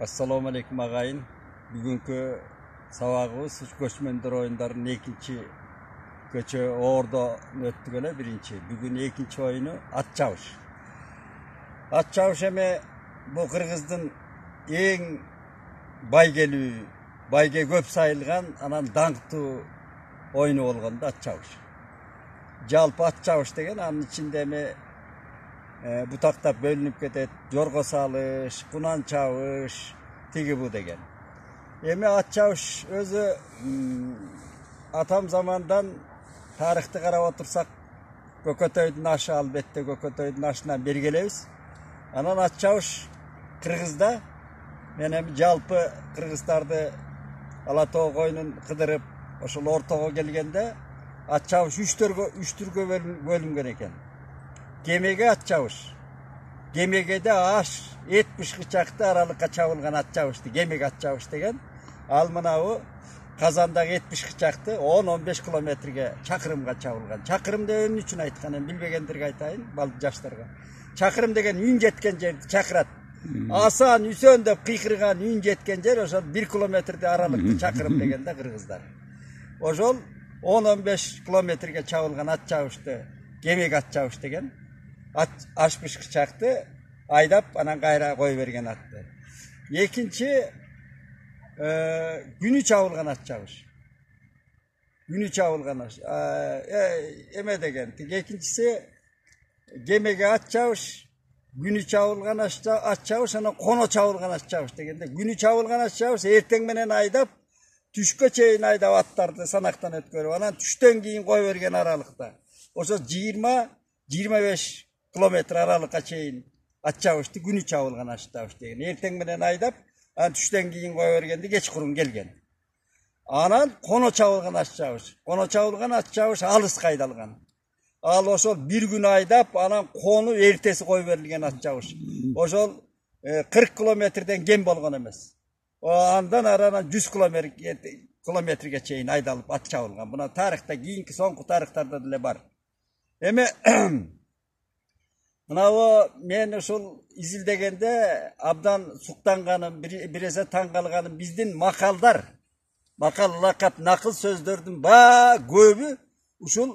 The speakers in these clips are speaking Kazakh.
Assalamu alaikum ağayın. Bugünkü sabahımız göçmenler oyunlarının ikinci göçü orada öttü öyle birinci. Bugün ikinci oyunu at çavuş. At çavuş eme bu Kırgızdın en bayge köp sayılgan anan dаңқты oyunu olganda at çavuş. Jalpı at çavuş degen anın içinde eme bu takta bölünüp ketet, jorgo salış, kunan çavuş, tigi bu degen. Emi at çavuş özü atam zamandan tarihte qarap otursak Kökötöydün aşı albette Kökötöydün aşından bergeleyiz. Anan at çavuş Kırgızda, menem jalpı Kırgızdardı Alatoğ koyunun kıdırıp oşul ortoğa gelgende at çavuş üç türgө bölüngen eken. Gemege at çavuş. Gemegede aş 70 kıçakta aralıkka çavılgan at çavuştu. Gemege at çavuş degen. Al mınavu Kazandagi 70 kıçaktı 10-15 kilometrege çakırımga çavılgan. Çakırım degen üçün aytkan, bilbegendirge aytayın, baldı jaşlarga. Çakırım degen ün jetken жерди çakırat. Asan, Üsön dep kıykırgan ün jetken jer oşol 1 kilometrede aralıkta çakırım degende Kırgızlar. Oşol 10-15 kilometrege çavılgan at çavuştu. Gemege at çavuş degen. At açmış kıçaktı, aydap anan gayra koy vergen attı. İkinci günü çavulgan at çavuş. Günü çavulgan at. Eme degen. İkincisi gemege at çavuş, günü çavulgan at çavuş, ana kono çavulgan at çavuş degende. Günü çavulgan at çavuş erteң menen aydap, tüşkö çeyin aydap attardı sanaktan ötkөрüp, anan tüşten keyin koy vergen aralıkta. Oşo 20-25 kilometre aralıkka çeyin at çavuştu, günü çavulgan at çavuş degen. Erteң menen aydap, an tüşten keyin koy vergendi, geç kurun gelgen. Anan kono çavulgan at çavuş. Kono çavulgan at çavuş alыс kaydalgan. Al oşol bir gün aydap, anan konu ertesi koy verilgen at çavuş. Oşol 40 kilometreden gem bolgon emes. O andan aranan 100 kilometrege çeyin aydalıp at çavulgan. Buna tarihte kiyinki soňky tarihtarda dile bar. Eme mınavu men uşul izildegende abdan suktанганым, birese taң kalgaным bizdin makal lakap nakıl sözdördün köbü uşul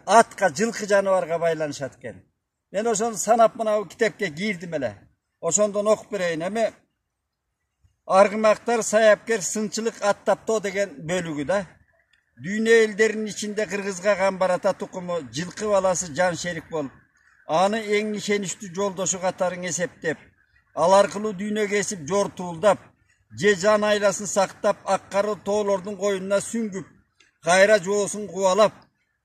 atka жылкы janavarga baylanışat eken. Men oşonu sanap mınavu kitepke girdim ele. Oşondan okup bereyin. Eme Argımaktar sayapker sınçılık attapto degen bölügü da. Dünya ellerinin içinde Kırgızga gambarata tukumu жылкы balası can şerik bolup, anı eң nişenişti joldoşu katarın eseptep, al arkılı düğüne kesip jor tuğuldap, je can aylasın saktap, akkarı toğlordun koyununa süngüp, gayra joğusun kuvalap,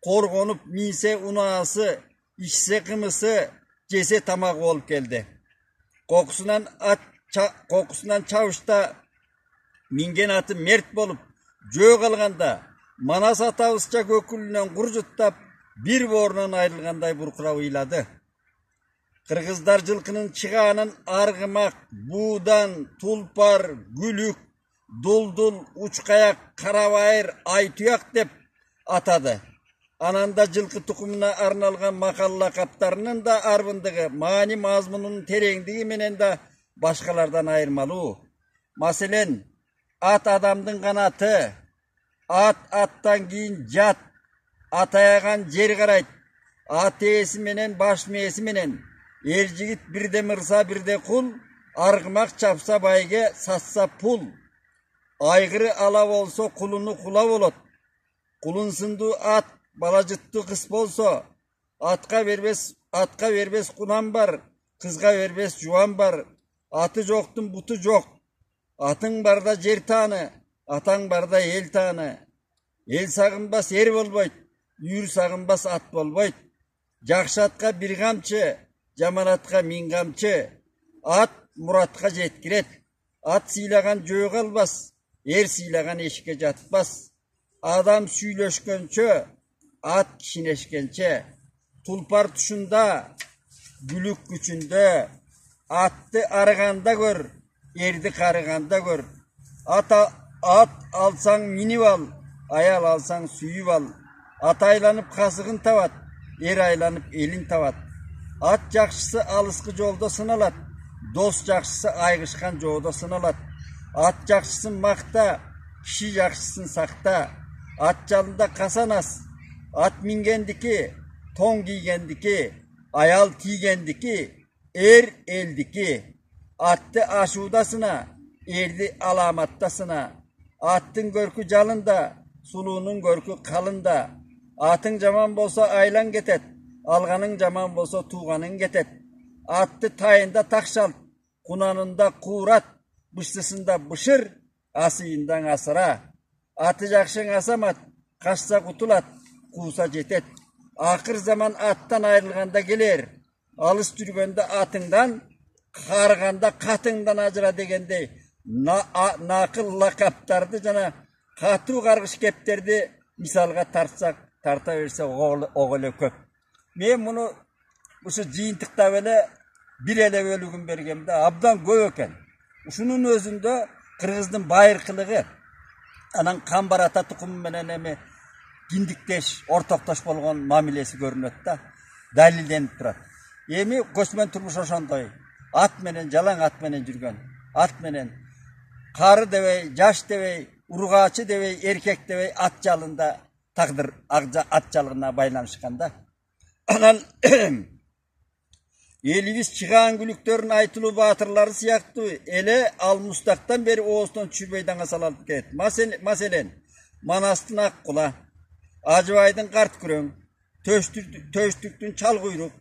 korgonup minse unağısı, içse kımısı, jese tamak olup geldi. Kokusundan çavuşta mingen atı mert bolup, jö kalganda, Manas atavızca kökülünen kurcuttap, bir borundan ayrılganday burkura uyladı. Kırgızlar жылкынын çıganın argımak, buğdan, tulpar, gülük, duldul, uçkayak, karabayır, aytuyak dep atadı. Ananda жылкы tukumuna arnalgan makal lakaptarının da arvındığı, mani mazmununun tereğindigi menen de başkalardan ayırmalı. Maselen, at adamdın kanatı, at attan keyin jat, at ayagan jer karayt, at eesi menen baş meesi menen, jigit birde mırsa birde kul, argımak çapsa bayge satsa pul, aygırı ala bolso kulunu kula bolot, kulun sındığı at balacıttı kız bolso, atka verbes kunan bar, kızga verbes juan bar, atı joktun butu jok, atın barda jer tanı, ataң barda el tanı. El sagınbas er bolboyt, yür sagınbas at bolboyt. Jakşı atka bir gamçı, jaman atka min gamçı. At muratka jetkiret. At sıylagan jö kalbas, er sıylagan eşike jatbas. Adam süйлöşkönçö, at kişineşkençe. Tulpar tuşunda, gülük güçünde. Attı arıganda gör, erdi karıganda gör. At alsan minip al, ayal alsan suyup al. At aylanıp kasıgın tavat, er aylanıp elin tavat. At jakşısı alıskı jolda sınalat, Dost жақшысы айғышқан жоғда сыналады. Ат жақшысын мақта, кіші жақшысын сақта. Ат жалында қасанас, ат мингендікі, тоң кигендікі, аял кигендікі, elдікі. Atты ашудасына, erdi alamattasına. Attın görkü calında, suluğunun görkü kalında. Atın caman bolsa aylan getet, alganın caman bolsa tuğanın getet. Attı tayında takşalt, kunanında kuğrat, bışlısında bışır, asıyından asıra. Atı jakşın asamat, kaçsa kutulat, kuğsa jetet. Akır zaman attan ayrılganda gelir, alыс жүргенде atından, қарғанда қатыңдан ажыра дегенде нақыл лақаптарды жана қату қарғыш кептерді мисалға тарта берсе оғылы көп. Мен мұны ұшы жиынтықта беле бір еле өлігін бергенде абдан көп екен. Ұшының өзінде қырғыздың байырқылығы анан қамбар ата тұқымы менен эми киндиктеш, ортоктош болгон мамилеси көрүнөт да, далилденип турат. Эми көчмөн турмуш ошондой. At menen, jalan at menen жүрген. At menen, karı devey, jaş devey, urgaçı devey, erkek devey at jalında taqdir at jalığına baylanışkanda. Anan elibиз чыган күлүктөрүн айтылуу баатырлары сыяктуу эле ал мустактан бери оостон түшүрбөй даңасалып келет. Маселен, Манастын ак кула, Ажыбайдын карт күрөң, Төштүктүн чал куйрук,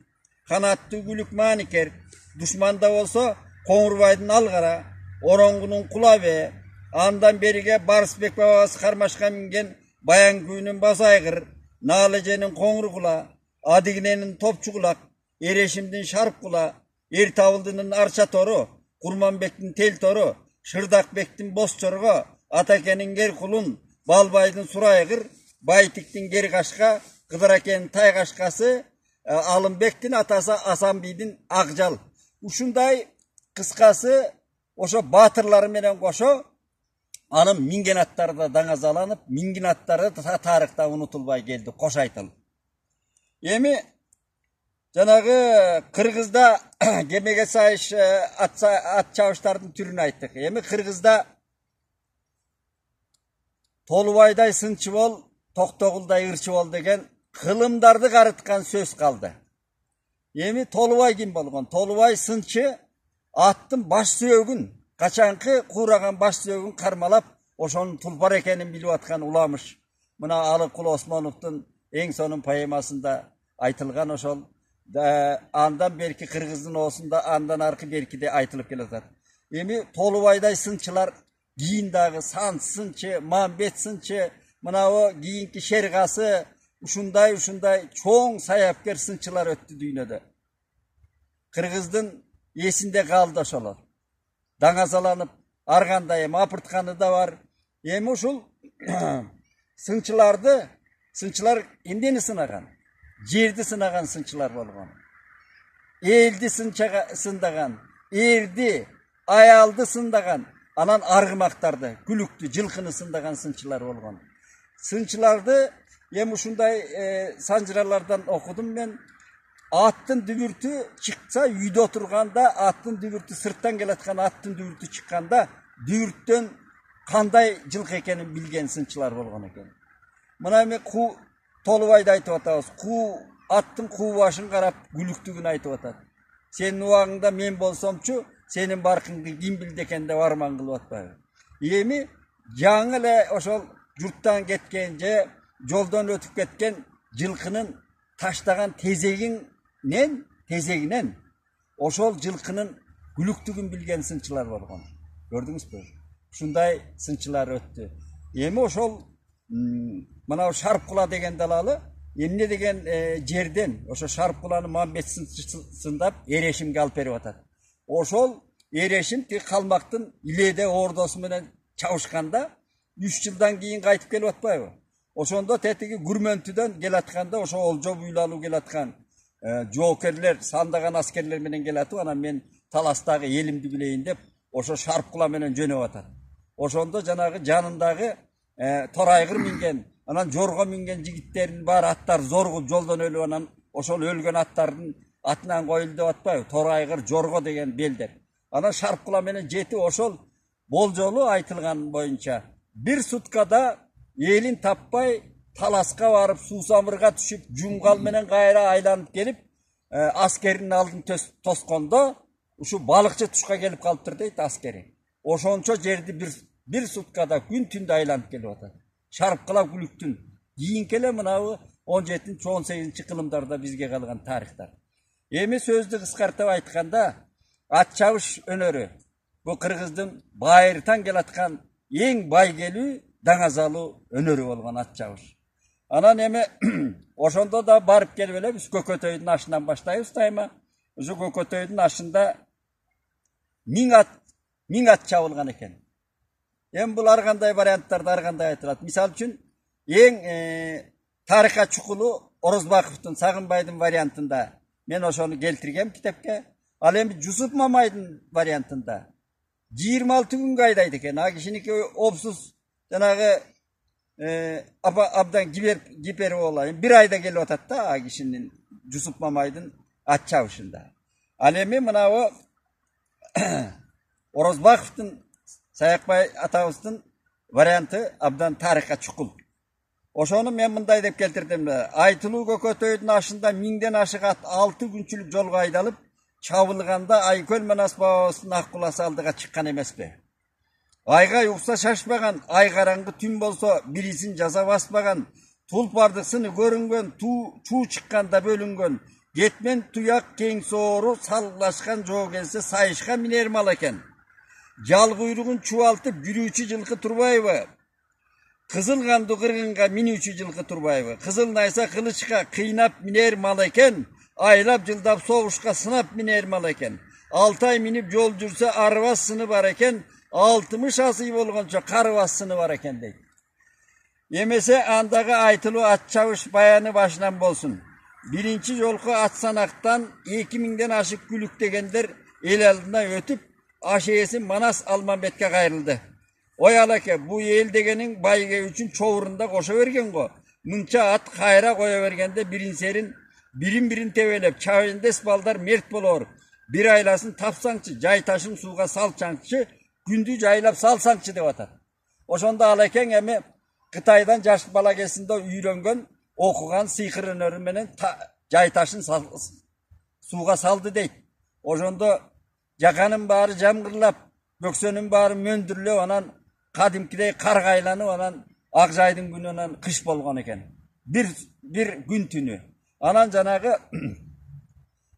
Канаттуу күлүк маникер, Düşmanda olsa Koңурбайдын алгара, Ороңгунун кулабе, андан бериге Барысбек бабасы кармашка минген Баян күйүнүн Басайгыр, Налыженин Коңур кула, Адигиненин Топчу кулак, Эрешимдин Шарп кула, Эртабылдынын Арча тору, Курманбектин Тел тору, Шырдакбектин Боз чорго, Атакенин Гер кулун, Балбайдын Сурайгыр, Байтиктин Гер кашка, Кыдыракенин Тай кашкасы, Alınbek'tin atası Asanbey'din Akjal. Ушундай кыскасы ошо батырлары менен кошо анын минген аттары да даңазаланып, минген аттары да тарыхта унутулбай келди, кош айтылып. Эми жанагы Кыргызда кемеге сайыш ат чабыштардын түрүн айттык. Эми Кыргызда Толубайдай сынчы бол, Токтогулдай ырчы бол деген кылымдарды карыткан сөз калды. Эми Толубай ким болгон? Толубай сынчы аттын баш сөөгүн, качанкы куураган баш сөөгүн кармалап, ошонун тулпар экенин билип аткан уламыш. Мына Алыкул Осмоновдун эң сонун поэмасында айтылган ошол. Андан берки Кыргыздын оосунда андан аркы беркиде айтылып келатат. Эми Толубайдай сынчылар кийин дагы Сан сынчы, Мамбет сынчы, мынабу кийинки Шергасы ушундай чоң саяпкер сынчылар өттү дүйнөдө. Кыргыздын эсинде калды ошолор. Даңазаланып, аргандай апыртканы да бар. Эми ушул сынчылар эмнени сынаган? Жерди сынаган сынчылар болгон. Элди сындаган, эрди, аялды сындаган, анан аргымактарды, күлүктү, жылкыны сындаган сынчылар болгон. Сынчыларды эми ушундай санжыралардан окудум мен. Аттын дүбүртү чыкса, үйдө отурганда аттын дүбүртү сырттан келаткан аттын дүбүртү чыкканда дүбүрттөн кандай жылкы экенин билген сынчылар болгон экен. Мына эми Толубайды айтып атабыз. Аттын куу башын карап күлүктүгүн айтып атат. Сенин убагыңда мен болсомчу, сенин баркыңды ким билди экен деп арман кылып атпайбы? Эми жаңы эле ошол журттан кеткен же жолдон өтүп кеткен жылкынын таштаган тезегинен ошол жылкынын күлүктүгүн билген сынчылар болгон. Көрдүңүзбү? Ушундай сынчылар өттү. Эми ошол мына Шарпкула деген далалы эмне деген жерден ошо Шарпкуланы Мамбет сындап Эрешимге алып берип атат. Ошол Эрешим тик калмактын Иледе ордосу менен чабышканда 3 жылдан кийин кайтып келип атпайбы? Ошондо тетиги Гүрмөнтүдөн келатканда ошо олжо буйлалуу келаткан жоокерлер, сандаган аскерлер менен келатып, анан мен таластагы элимди билейин деп ошо Шарпкула менен жөнөп атат. Ошондо жанагы жанындагы Торайгыр минген, анан жорго минген жигиттердин баары аттар зоргуп жолдон өлүп, анан ошол өлгөн аттардын атынан коюлду деп атпайбы? Торайгыр, жорго деген белдер. Ana Şarpkıla menen jeti oşol boljolu aytılgan boyunça bir sutkada elin tappay talaska varıp susamırga düşüp jumgal menen kayra aylanıp gelip askerinin aldın toskonda şu balıkçı tuşka gelip kalıptır deydi askeri. Oşonço жерди bir sutkada gün tünde aylanıp gelip atar. Şarpkıla gülüktün. Yiyinkele mınavı 17-18 kılımdarda bizge kalgan tarihtar. Emi sözdü kıskartıp aytkanda at çavuş önörü. Bu Kırgızdın bayırtan gelatkan en baygeli danazalı önörü olgan at çavuş. Anan emi oşonda da barıp gelip ele biz Kökötöy'ün aşından başlayız dayma. Şu Kökötöy'ün aşında min at çavılgan eken. Hem bu arganday variantlarda arganday aytılат. Misal üçün en tarika çukulu Orozbakov'tun Sagınbay'dın variantında men oşonu keltirgem kitapka. Al endi Jusup Mamay'dın variantında 26 gün gaydaydı eken. Ha kişiniki opsuz janagı abdan giperi olayın. Bir ayda geliyor atatta ha kişinin Jusup Mamay'dın at çavuşunda. Al endi mınavı Orozbakov'dun Sayakbay Atavustun variantı abdan tarika çukul. Oşonu men mınday dep keltirdim. Aytılуу Kökötöy'dün aşında 1000'den aşık at 6 günçülük jolga aydalıp çabılganda Ayköl Manas babasının akkulası aldığa çıkkan emes be. Ayga yoksa şaşmagan, ay karangı tüm bolsa birisin jaza basmagan, tulpardıksını görüngen, çuu çıkkanda bölüngen, getmen tuyak keng soğuru sallaşkan joğu gelse sayışka miner mal eken. Jal kuyruğun çuvaltıp yürüyüşü жылқы Turbayeva. Kızıl kandı kırgınga minüçü жылқы Turbayeva. Kızıl naysa kılıçka kıynap miner mal eken. Aylap cıldap soğuşka sınap miner mal eken. 6 ay minip yol jürse arvas sını var eken. 60 asıy bolgonça karvas sını var eken deydi. Yemese andağı aytılı at çavuş bayanı başından bolsun. Birinci yolku at sanaktan 2000'den aşık gülük degenler el aldığına ötüp aşeyesi Manas Almanbet'e gayrıldı. Oyalake bu el degenin bayge üçün çoğurunda koşa vergen go. Mınça at kayra koya vergende birinserin birin tevelep çavendes baldar mert bolor. Bir aylasın tapsancı jay taşın suga salçancı gündü jaylap salsancı dep atar. Oşonda aleken emi Kıtaydan jaş bala kesinde үйrөнгөн okugan sıykırın örümenen jay taşın suga saldı deyt. Oşonda jakanın bari jamgırlap, böksönün bari möndürlep anan kadimkidey kargaylanıp anan Akjaydın günü anan kış bolgon eken. Bir gün tünü. Anan janagı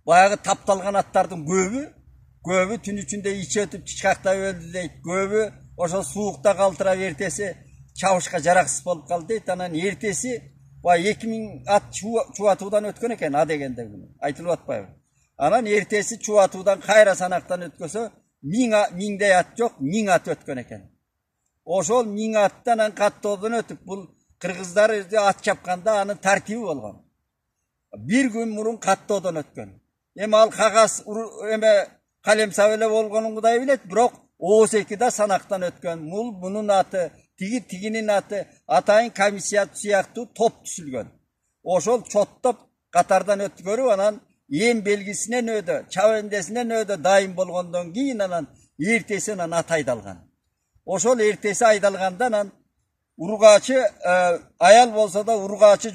bayağı taptalgan attardın göbü tün içinde içe ötüp çıkakta öldü deyt. Göbü oşo suukta kaltıra ertesi çavuşka jaraksız bolup kaldı deyt. Anan ertesi 2000 at çuvatууdan ötkön eken a degende günü. Aytılıp atpayбы. Anan ertesi çuvatudan kayra sanaktan ötkösö 1000 at yok 1000 at ötkön eken. Oşol 1000 attan kattoodan ötüp bul Kırgızlar at çapkanda anın tartibi bolgon. Bir gün murun kattoodan ötkön. Emi al kagas eme kalem savele bolgonun kuday bilet, birok O2'da sanaktan ötkön. Mul bunun atı, tiginin atı, atayın komissiyat siyaktı top düşülgön. Oşol çottop Katardan ötkörü anan yen belgisine nödö, çavendesine nödö daim bolgondan keyin anan ertesi anan at aydalgan. Oşol ertesi aydalgandan anan urgaçı ayal bolsa da urgaçı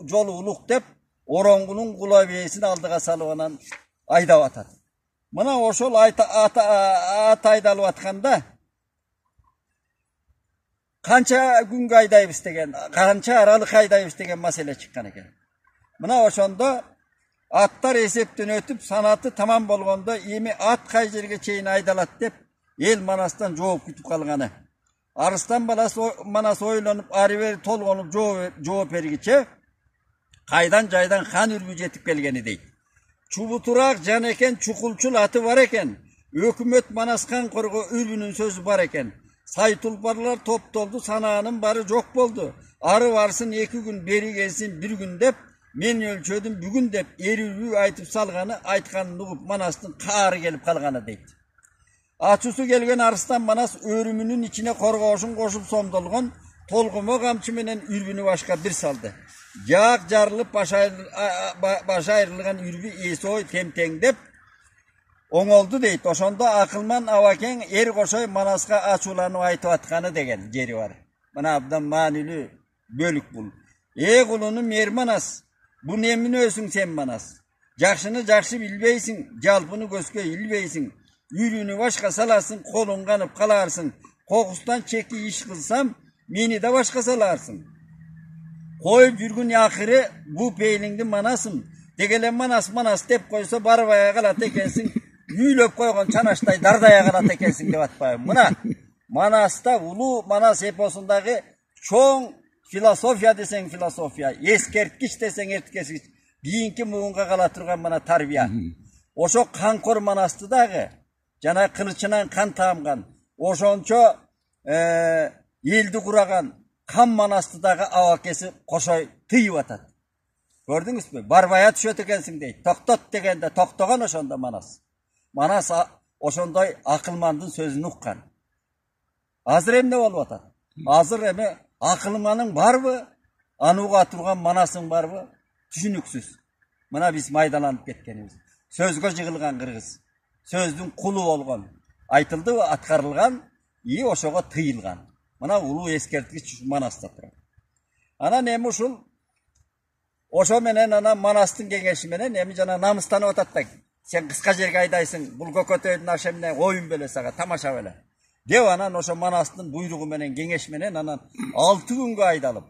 jolu uluk dep orongunun kulabeyesini aldığa salıp anan aydap atat. Mına oşol at aydalıp atkanda kança gün aydayıp istegen, kança aralık aydayıp istegen mesele çıkkan eken. Mına oşonda atlar esepten ötüp sanatı tamam bolgonda emi at kay jerge çeyin aydalat dep el Manastan жооп kütüp kalgany. Arıstan balası Manas oylanyp arıver tolgonup жооп bergiçe kaydan jaydan kan ürgü jetip kelgeni deyt. Çubuturak jan eken çukulçul atı var eken. Hökümet Manaskan korgo ürgünün sözü var eken. Saytulparlar top doldu sanağının barı jok boldu. Arı varsın 2 gün beri gelsin 1 gün dep men ölçödüm bugün dep erürgü aytıp salgany aytkanын ugup Manastın kaarı gelip kalgany deyt. Açusu gelgen Arıstan Manas örümünün içine korgoşun koşup somdolgon tolgumo kamçı menen ürgünü başka bir saldı. Jaq jarılıp baş ayrılgan ürgü esoy temtengdep оңолду дейт. Ошондо акылман абакең эр кошой Манаска ачууланып айтып атканы деген жери бар. Мына абдан маанилүү бөлүк бул. Кулунум эр Манас, бу немине өсүң сен Манас? Жакшыны жакшы билбейсиң, жалпыны көзгө илбейсиң. Үйрүүнү башка саласың, колуң канып каларсың. Кокустан чеки иш кылсам, мени да башка саларсың. Коюп жүргүн акыры бу пейлиңди Манасым. Дегеле Манас деп койсо барбай калат экенсиң. Үйлөп койгон чанаштай дардая калат экенсиң деп атпайбы. Мына Манаста улуу Манас эпосундагы чоң философия десең философия, эскерткич десең эскерткич, кийинки муунга кала турган мына тарбия. Ошо канкор Манасты дагы жана кылычынан кан таамган, ошончо элди кураган кан Манасты дагы абакеси кошой тыйып атат. Көрдүңүзбү? Барбая түшөт экенсиң дейт. Токтот дегенде токтогон ошондо Манас. Манас ошондой акылмандын сөзүн уккан. Азыр эмне болуп атат? Азыр эми акылманың барбы? Аны уга турган Манасың барбы? Түшүнүксүз. Мына биз майдаланып кеткенибиз. Сөзгө жыгылган кыргыз. Сөздүн кулу болгон. Айтылды, аткарылган, ошого тыйылган. Мына улуу эскерткич Манаста турат. Анан эми ушул ошо менен анан Манастын кеңеши менен эми жана намыстанып атат да. Сен кыска жерге айдайсың, бул көкөтөйдүн ашы эмне оюн беле сага, тамаша беле. Деп анан ошо Манастын буйругу менен кеңеш менен анан 6 күнгө айдалып,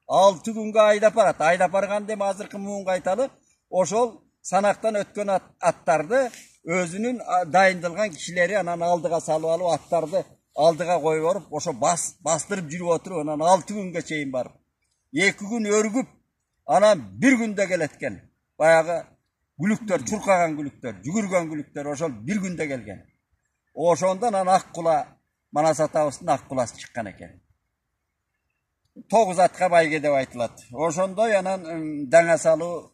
6 күнгө айдап барат. Айдап барганда эми азыркы муунга айталы, ошол санактан өткөн аттарды өзүнүн дайындалган кишилери анан алдыга салып алып, аттарды алдыга коюп оруп, ошо бастырып жүрүп отуруп, анан 6 күнгө чейин барып, 2 күн өргүп, анан 1 күндө келеткен. Баягы күлүктөр, чуркаган күлүктөр, жүгүргөн күлүктөр ошол 1 күндө келген. Ошондон анан Аккула, Манас атабыздын Аккуласы чыккан экен. 9 атка байге деп айтылат. Ошондой анан даңа салуу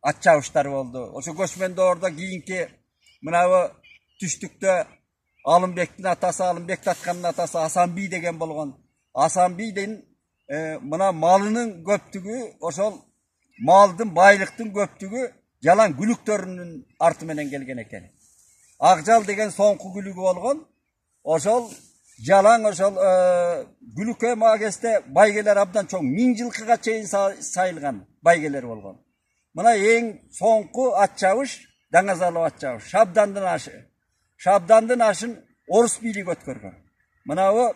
ат чабыштар болду. Ошо көчмөндөөрдө кийинки мынабы түштүктө Алымбектин атасы, Алымбек таткандын атасы Асан бий деген болгон. Асан бийдин мына малынын көптүгү, ошол малдын, байлыктын көптүгү жалаң күлүктөрүнүн арты менен келген экен. Акжал деген соңку күлүгү болгон. Ошол жалаң ошол күлүккө магесте байгелер абдан чоң, 1000 жылкыга чейин сайылган байгелер болгон. Мына эң соңку ат чабыш, даңа салуу ат чабыш, Шабдандын ашы. Шабдандын ашын орус бийлиги өткөргөн. Мынабы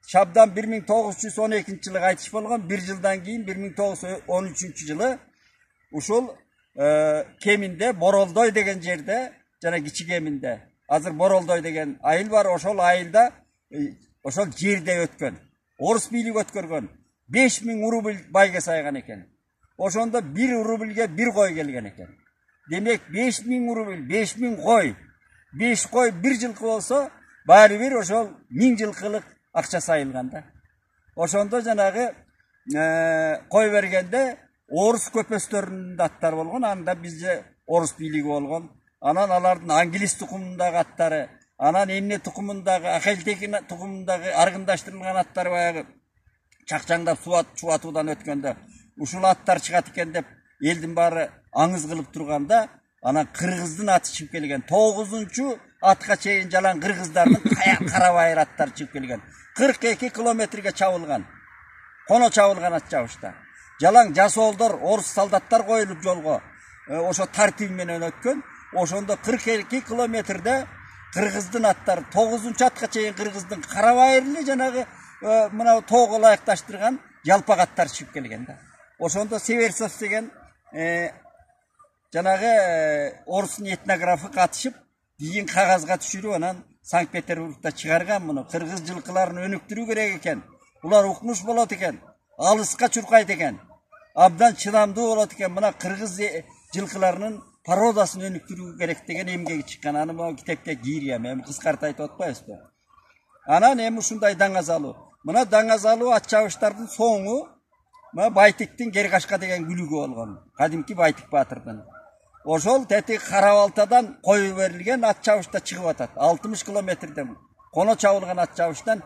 Шабдан 1912 жылы кайтыш болгон, 1 жылдан кийин 1913 жылы ушул Кеминде, Боролдой деген жерде, жана Кичи Кеминде, азыр Боролдой деген айыл бар, ошол айылда ошол жерде өткөн. Орус бийлиги өткөргөн. 5000 рубль байге сайган экен. Ошондо 1 рубльге 1 кой келген экен. Демек 5000 рубль, 5000 кой. 5 кой 1 жылкы болсо, баары бир ошол 1000 жылкылык акча сайылган да. Ошондо жанагы кой бергенде орус көпөстөрүнүн аттары болгон, анда бизде орус бийлиги болгон. Анан алардын англис тукумундагы аттары, анан эмне тукумундагы, Акелтекин тукумундагы аргындаштырылган аттары баягы чакчаңдап чубатуудан өткөндө ушул аттар чыгат экен деп элдин баары аңыз кылып турганда, анан кыргыздын аты чыгып келген. 9-чу атка чейин жалаң кыргыздардын кара байыр аттары чыгып келген. 42 километрге чабылган. Коно чабылган ат чабышта. Жалаң жасоолдор, орус солдаттар коюлуп жолго ошо тартип менен өткөн. Ошондо 42 километрде кыргыздын аттары 9-чу атка чейин кыргыздын кара байырлы жанагы мына тоого ылайыкташтырган жалпак аттар чыгып келген да. Ошондо Северцов деген жанагы орустун этнографы катышып, кийин кагазга түшүрүп, анан Санкт-Петербургда чыгарган муну. Кыргыз жылкыларын өнүктүрүү керек экен. Булар укмуш болот экен, алыска чуркайт экен, абдан чыдамдуу болот экен. Мына кыргыз жылкыларынын пародасын өнүктүрүү керек деген эмгеги чыккан. Аны могу китепке кийиргем, эми кыскартып айтып атпайбызбы? Анан эми ушундай даңа салуу. Мына даңа салуу ат чабыштардын соңу мына Байтиктин Керкашка деген күлүгү болгон. Кадимки Байтик баатырдын. Ошол тети Карабалтадан коюп берилген ат чабышта чыгып атат. 60 километрден коно чабылган ат чабыштан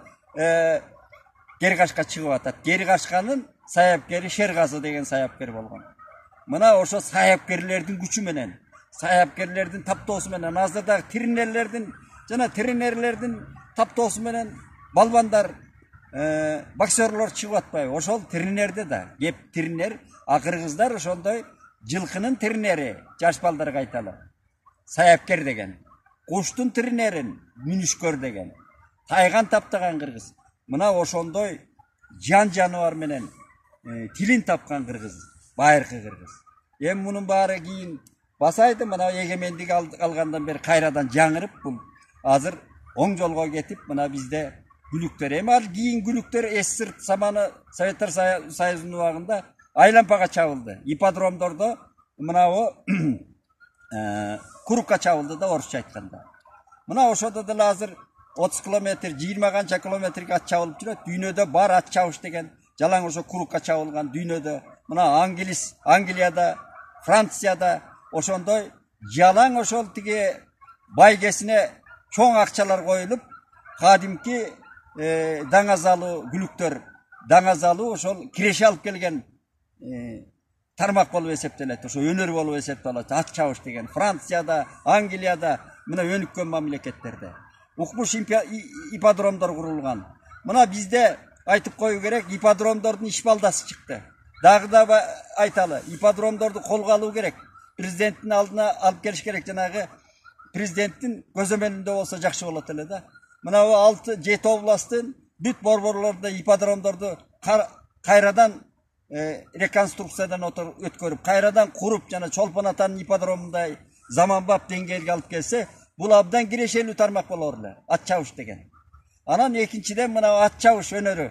Керкашка чыгып атат. Керкашканын саяпкери Шергазы деген саяпкер болгон. Мына ошо саяпкерлердин күчү менен, sayapkerlerden taptosu menen azdada trinerlerden jana trinerlerden taptosu menen balbandar boksерлор чыгып атпайбы? Ошол тренерде да кеп тренер акыргыздар ошондой жылкынын тренери жаш балдарга айталы. Саяпкер деген. Куштун тренерин мүнүшкөр деген. Тайган таптаган кыргыз. Мына ошондой жан жаныбар менен тилин тапкан кыргыз, байыркы кыргыз. Эми мунун баары кийин басайды, мына эгемендик алгандан бери кайрадан жаңырып бул азыр оң жолго кетип, мына бизде күлүктөр. Эми ал кийин күлүктөр СССР заманы Советтер Союзунун убагында айлампага чабылды. Ипподромдордо мынабу курукка чабылды да орусча айтканда. Мына ошодо деле азыр 30 километр, 20 канча километрге ат чабылып жүрөт. Дүйнөдө бар ат чабыш деген жалаң ошо курукка чабылган дүйнөдө. Мына Англияда, Францияда ошондой жалаң ошол тиги байгесине чоң акчалар коюлуп, кадимки даңазалуу күлүктөр, даңазалуу ошол киреше алып келген тармак болуп эсептелет. Ошо өнөр болуп эсептелет. Ат чабыш деген Францияда, Англияда, мына өнүккөн мамлекеттерде укмуш ипподромдор курулган. Мына бизде айтып кою керек, ипподромдордун иш балдасы чыкты. Дагы да айталы, ипподромдорду колго алуу керек. Президенттин алдына алып келиш керек, жанагы президенттин көзөмөлүндө болсо жакшы болот эле да. Мына 6-7 областтын бүт борборлорунда ипподромдорду кайрадан реконструкциядан өткөрүп, кайрадан куруп, жана Чолпон атанын ипподромундай заманбап деңгээлге алып келсе, бул абдан кирешелүү тармак болор эле, ат чабыш деген. Анан экинчиден мына ат чабыш өнөрү,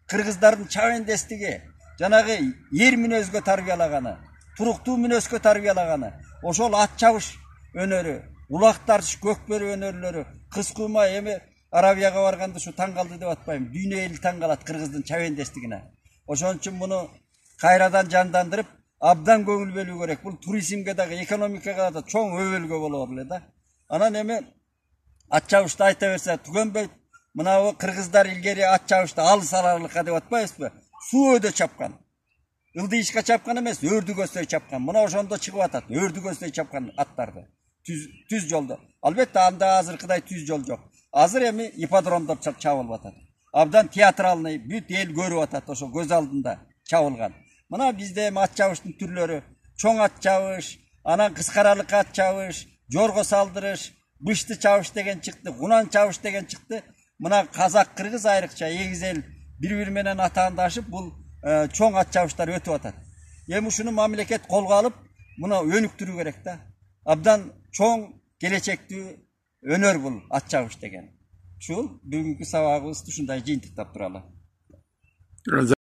кыргыздардын чабендестиги, жанагы ер мүнөзгө тарбиялаганы, туруктуу мүнөзгө тарбиялаганы, ошол ат чабыш өнөрү, улак тартыш, көкбөрү өнөрлөрү, кыз куума эми Арабияга барганда ушу таң калды деп атпайм. Дүйнө эли таң калат кыргыздын чабендестигине. Ошон үчүн муну кайрадан жандандырып, абдан көңүл бөлүү керек. Бул туризмге дагы, экономикага да чоң өбөлгө болор эле да. Анан эми ат чабышты айта берсе түгөнбөйт. Мынабу кыргыздар илгери ат чабышты алыс аралыкка деп атпайбызбы? Сүүөдө чапкан. Ылдыйышка чапкан эмес, өрдүгөсөй чапкан. Мына ошондо чыгып атат, өрдүгөсөй чапкан аттарды. Түз жолдо. Албетте анда азыркыдай түз жол жок. Азыр эми ипподромдор чабылып атат. Абдан театралный, бүт эл көрүп атат, ошо көз алдында чабылган. Мына бизде эми ат чабыштын түрлөрү, чоң ат чабыш, анан кыскаралык ат чабыш, жорго салдырыш, бышты чабыш деген чыкты, кунан чабыш деген чыкты. Мына казак, кыргыз айрыкча эгиз эл бири-бири менен атаандашып, бул чоң ат чабыштар өтүп атат. Эми ушуну мамлекет колго алып, мына өнүктүрүү керек да. Абдан чоң келечектүү өнөр бул ат чабыш деген. Ушул бүгүнкү сабагыбызды ушундай жыйынтыктап туралы.